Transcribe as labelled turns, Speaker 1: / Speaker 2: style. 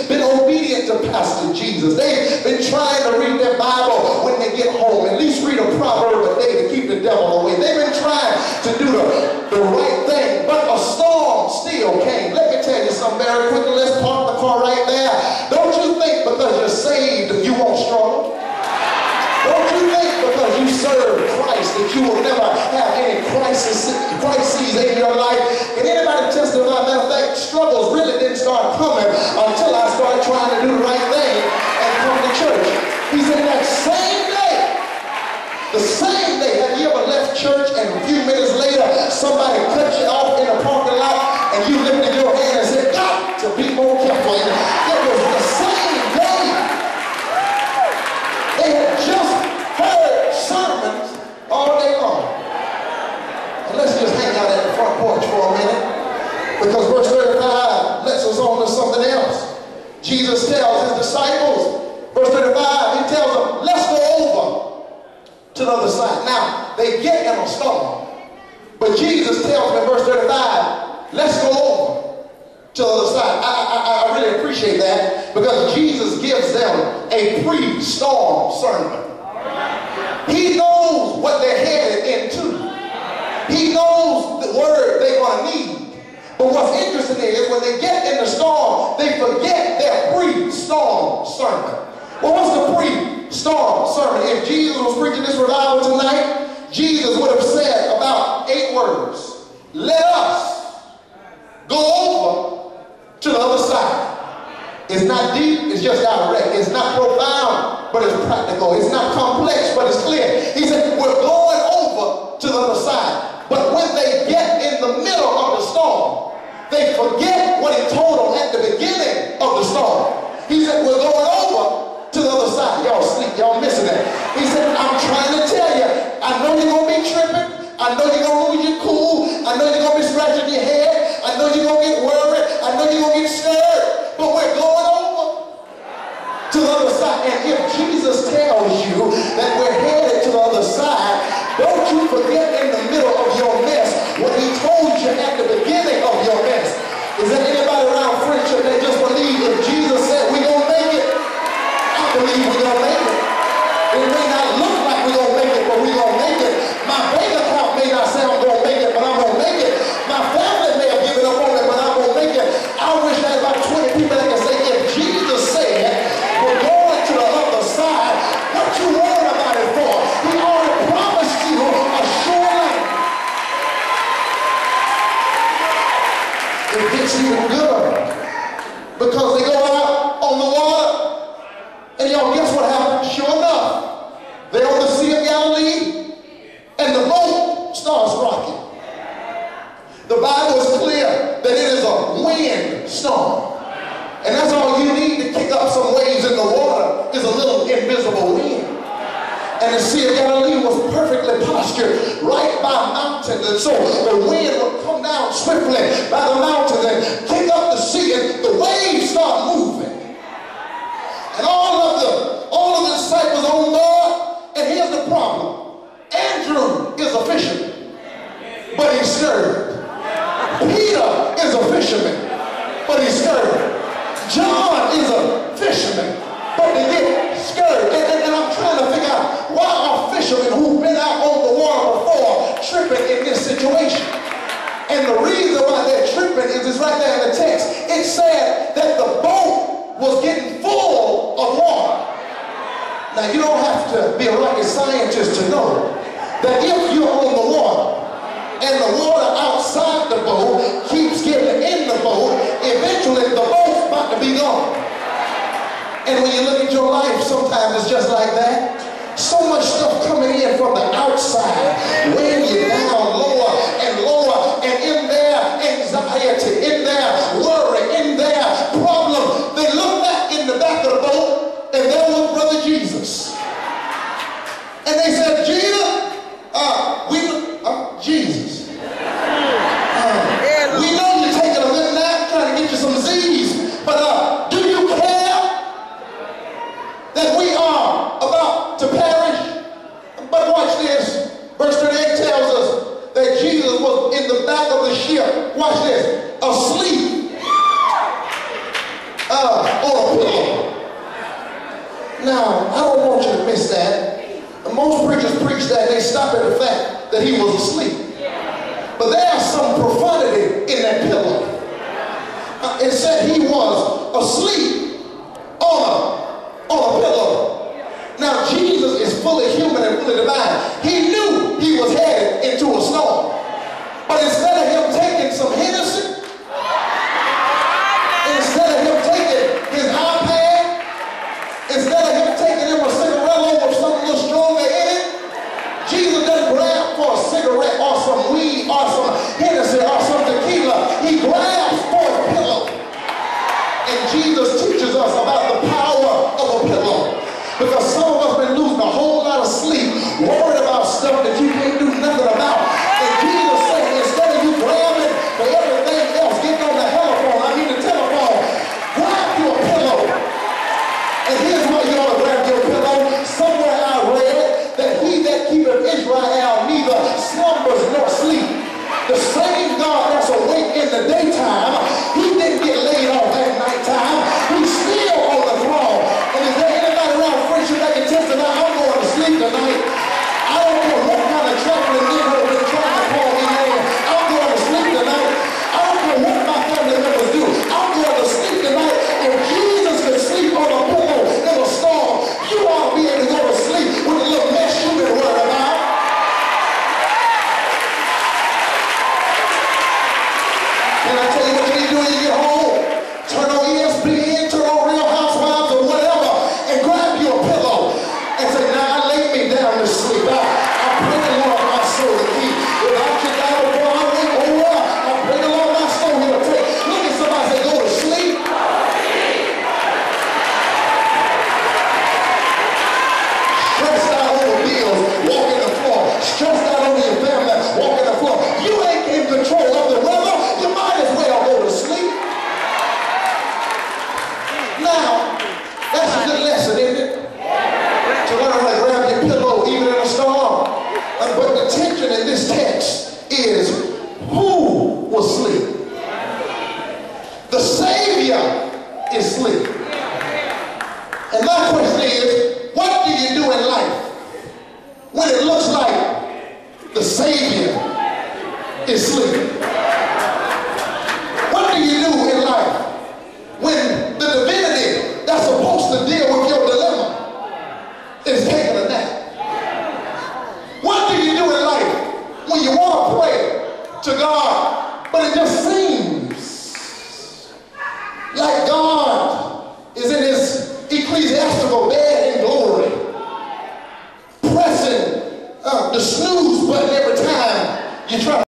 Speaker 1: been obedient to Pastor Jesus. They've been trying to read their Bible when they get home. At least read a proverb a day to keep the devil away. They've been trying to do the right thing, but a storm still came. Let me tell you something very quickly. Let's park the car right there. Don't you think because you're saved you won't struggle? Don't you think because you serve Christ that you will never have any crises in your life? Can anybody testify? Matter of fact, struggles really didn't start coming until I started trying to do the right thing and come to church. He said that same day, the same day, have you ever left church and a few minutes later somebody cut you off in a parking lot and you lifted your hand and said, got to be more careful? And it was the same day. They had just heard sermons all day long. And let's just hang out at the front porch for a minute, because verse 35 lets us on to something else. Jesus tells his disciples, verse 35, he tells them, let's go over to the other side. Now, they get in a storm, but Jesus tells them in verse 35, let's go over to the other side. I really appreciate that, because Jesus gives them a pre-storm sermon. He knows what they're headed into. He knows the word they're going to need. But what's interesting is when they get in the storm, they forget their pre-storm sermon. Well, what's the pre-storm sermon? If Jesus was preaching this revival tonight, Jesus would have said about 8 words. Let us go over to the other side. It's not deep, it's just direct. It's not profound, but it's practical. It's not complex, but it's clear. He said, we're going over to the other side. But when they get in the middle of the storm, they forget what he told them at the beginning of the storm. He said, we're going over to the other side. Y'all sleep, y'all missing that. He said, I'm trying to tell you, I know you're going to be tripping. I know you're going to lose your cool. I know you're going to be scratching your head. I know you're going to get worried. I know you're going to get scared. But we're going over to the other side. And if Jesus tells you that we're headed to the other side, don't you forget in the middle of your mess what he told you at the beginning of your mess. Is there anybody around friendship that just believe if Jesus said we're going to make it? I believe we're going to make it. It may not look like we're going to make it, but we're going to make it. My bank account may not say I'm going to make it, but I'm going to make it. My family may have given up on it, but I'm going to make it. I wish I had about 20 people that can say, if Jesus said we're going to the other side, what you worried about it for? He already promised you a sure land. It gets even gooder, because they go out on the water, and y'all guess what happened? Sure enough, they're on the Sea of Galilee, and the boat starts rocking. The Bible is clear that it is a wind storm. And that's all you need to kick up some waves in the water is a little invisible wind. And the Sea of Galilee was perfectly postured right by mountains. And so the wind would come down swiftly by the mountains and kick up the sea, and the waves start moving. And all of the disciples on board, and here's the problem. Andrew is a fisherman, but he's scared. Peter is a fisherman, but he's scared. John is a fisherman, but they get scared. And I'm trying to figure out, why are fishermen who've been out on the water before tripping in this situation? And the reason why they're tripping is it's right there in the text. It said that the boat was getting full of water. Now, you don't have to be a rocket scientist to know that if you're on the water and the water outside the boat keeps getting in the boat, eventually the boat's about to be gone. And when you look at your life, sometimes it's just like that. So much stuff coming in from the outside, weighing you down lower and lower, and in their anxiety, in their worry, in their problem, they look back in the back of the boat, and there was Brother Jesus. And they said, Jesus, Jesus. We know you're taking a good nap, trying to get you some Z's, but do you care that we are about to perish? But watch this. Verse 38 tells us that Jesus was in the back of the ship. Watch this. Asleep on a pillow. Now, I don't want you to miss that. Most preachers preach that, they stop at the fact that he was asleep. But there's some profundity in that pillow. It said he was asleep on a pillow. Now, Jesus is fully human and fully divine. He knew he was headed into a storm. But instead of him taking some Hennessy, instead of him taking his iPad, instead of him taking him a cigarette with something a little stronger in it, Jesus doesn't grab for a cigarette or some weed or some Hennessy or some tequila. He grabs for a pillow. And Jesus teaches us about the power of a pillow. Because some of us have been losing a whole lot of sleep, worried about stuff that you can't do nothing about. And Jesus said, instead of you grabbing for everything else, getting on the telephone, the telephone, grab you a pillow. And here's why you ought to grab your pillow. Somewhere I read that he that keepeth Israel neither slumbers nor sleep. The same God that's awake in the daytime, he didn't get laid off at nighttime. He's still on the throne. And is there anybody around friendship that can testify, I'm going to sleep tonight? I don't care what kind of traveling nigga been trying to call me in. I'm going to sleep tonight. I don't care what my family members do. I'm going to sleep tonight. If Jesus could sleep on a pillow in a storm, you ought to be able to go to sleep with a little mess you've been worried about. Can I tell you what you need to do when you get home? Turn on ESPN, turn on Real Housewives or whatever, and grab you a pillow and say, now I lay me down to sleep. I pray the Lord my soul to keep. If I should die before I wake over, I pray the Lord my soul he'll take. Look at somebody say, go to sleep. Stressed out over bills, walking the floor. Stressed out over your family, walking the floor. You ain't in control of the weather. You might as well go to sleep. Now, that's a good lesson, isn't it? To learn how to grab your pillow even in a storm. But the tension in this text is who will sleep? The Savior is asleep. And my question is, what do you do in life when it looks like the Savior is asleep? What do you do in life when the divinity that's supposed to deal with your dilemma is taking a nap? What do you do in life when you want to pray to God, but it just seems like God is in his ecclesiastical bed in glory, pressing the snooze button every time you try to